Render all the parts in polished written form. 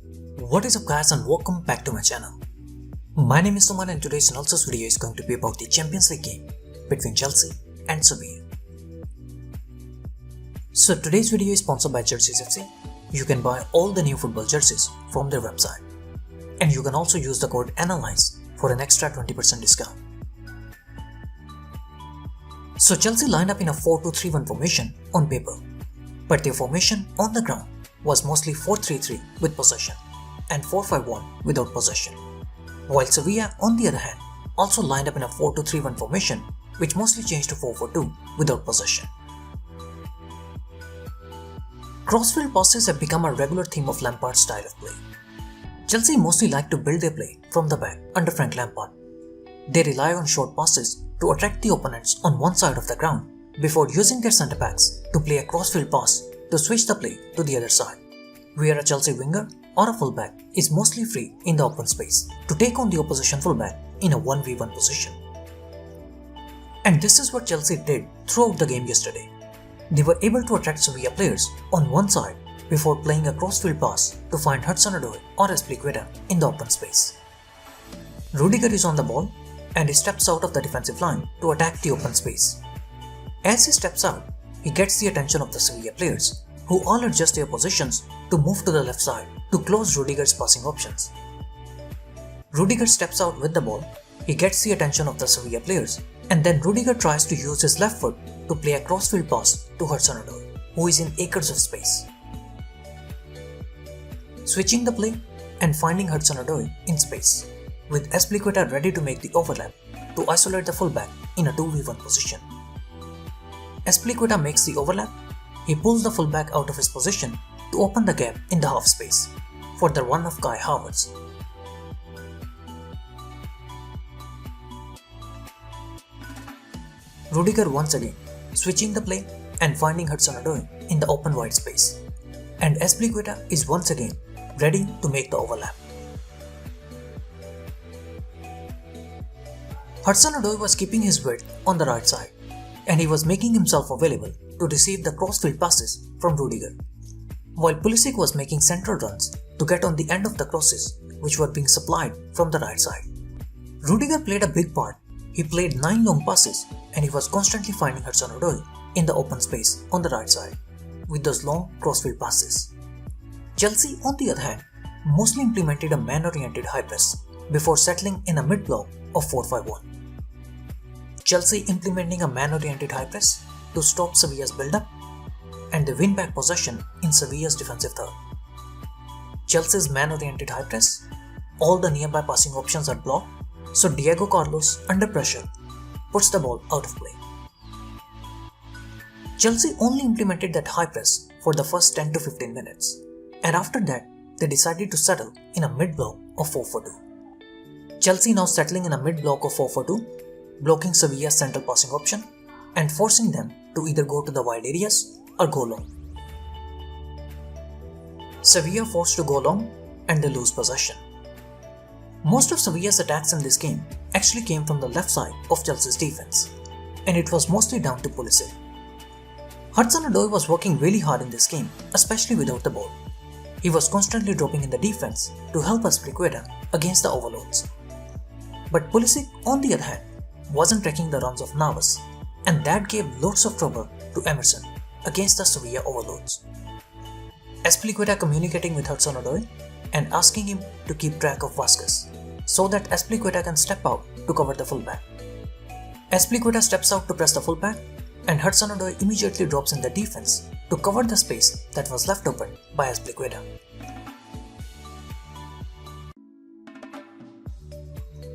What is up guys and welcome back to my channel. My name is Suman and today's analysis video is going to be about the Champions League game between Chelsea and Sevilla. So today's video is sponsored by Jerseys FC. You can buy all the new football jerseys from their website. And you can also use the code ANALYZE for an extra 20% discount. So Chelsea lined up in a 4-2-3-1 formation on paper, but their formation on the ground was mostly 4-3-3 with possession and 4-5-1 without possession. While Sevilla, on the other hand, also lined up in a 4-2-3-1 formation which mostly changed to 4-4-2 without possession. Crossfield passes have become a regular theme of Lampard's style of play. Chelsea mostly like to build their play from the back under Frank Lampard. They rely on short passes to attract the opponents on one side of the ground before using their centre-backs to play a crossfield pass to switch the play to the other side, where a Chelsea winger or a fullback is mostly free in the open space to take on the opposition fullback in a 1v1 position. And this is what Chelsea did throughout the game yesterday. They were able to attract Sevilla players on one side before playing a crossfield pass to find Hudson Odoi or Azpilicueta in the open space. Rudiger is on the ball and he steps out of the defensive line to attack the open space. As he steps out, he gets the attention of the Sevilla players, who all adjust their positions to move to the left side to close Rudiger's passing options. Rudiger steps out with the ball, he gets the attention of the Sevilla players, and then Rudiger tries to use his left foot to play a crossfield pass to Hudson Odoi, who is in acres of space. Switching the play and finding Hudson Odoi in space, with Azpilicueta ready to make the overlap to isolate the fullback in a 2v1 position. Azpilicueta makes the overlap, he pulls the fullback out of his position to open the gap in the half space for the run of Kai Havertz. Rudiger once again switching the play and finding Hudson Odoi in the open wide space, and Azpilicueta is once again ready to make the overlap. Hudson Odoi was keeping his width on the right side, and he was making himself available to receive the crossfield passes from Rudiger, while Pulisic was making central runs to get on the end of the crosses which were being supplied from the right side. Rudiger played a big part. He played 9 long passes and he was constantly finding Hudson Odoi in the open space on the right side with those long crossfield passes. Chelsea, on the other hand, mostly implemented a man-oriented high press before settling in a mid-block of 4-5-1. Chelsea implementing a man-oriented high press to stop Sevilla's build-up, and they win back possession in Sevilla's defensive third. Chelsea's man-oriented high press, all the nearby passing options are blocked, so Diego Carlos, under pressure, puts the ball out of play. Chelsea only implemented that high press for the first 10 to 15 minutes, and after that, they decided to settle in a mid-block of 4-4-2. Chelsea now settling in a mid-block of 4-4-2, blocking Sevilla's central passing option and forcing them to either go to the wide areas or go long. Sevilla forced to go long and they lose possession. Most of Sevilla's attacks in this game actually came from the left side of Chelsea's defense, and it was mostly down to Pulisic. Hudson Odoi was working really hard in this game, especially without the ball. He was constantly dropping in the defense to help Azpilicueta against the overloads. But Pulisic, on the other hand, wasn't tracking the runs of Navas, and that gave loads of trouble to Emerson against the Sevilla overloads. Azpilicueta communicating with Hudson Odoi and asking him to keep track of Vasquez so that Azpilicueta can step out to cover the fullback. Azpilicueta steps out to press the fullback, and Hudson Odoi immediately drops in the defense to cover the space that was left open by Azpilicueta.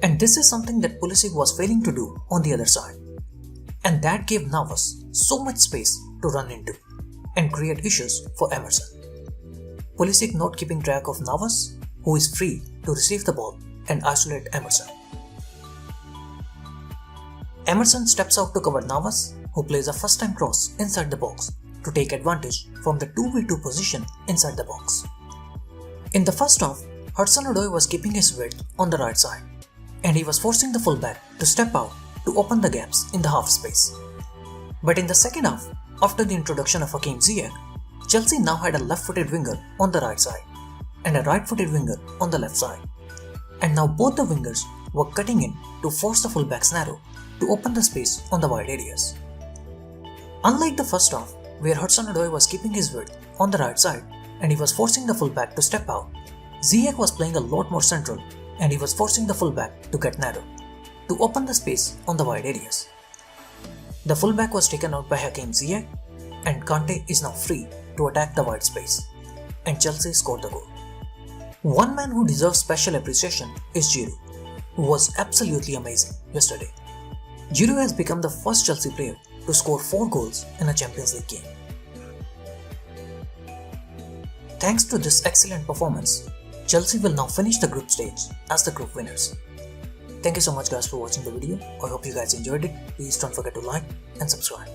And this is something that Pulisic was failing to do on the other side, and that gave Navas so much space to run into and create issues for Emerson. Pulisic not keeping track of Navas, who is free to receive the ball and isolate Emerson. Emerson steps out to cover Navas, who plays a first-time cross inside the box to take advantage from the 2v2 position inside the box. In the first half, Hudson Odoi was keeping his width on the right side, and he was forcing the fullback to step out to open the gaps in the half space. But in the second half, after the introduction of Hakim Ziyech, Chelsea now had a left-footed winger on the right side, and a right-footed winger on the left side. And now both the wingers were cutting in to force the fullbacks narrow to open the space on the wide areas. Unlike the first half, where Hudson Odoi was keeping his width on the right side and he was forcing the fullback to step out, Ziyech was playing a lot more central and he was forcing the fullback to get narrow to open the space on the wide areas. The fullback was taken out by Hakim Ziyech and Kante is now free to attack the wide space, and Chelsea scored the goal. One man who deserves special appreciation is Giroud, who was absolutely amazing yesterday. Giroud has become the first Chelsea player to score 4 goals in a Champions League game. Thanks to this excellent performance, Chelsea will now finish the group stage as the group winners. Thank you so much guys for watching the video. I hope you guys enjoyed it. Please don't forget to like and subscribe.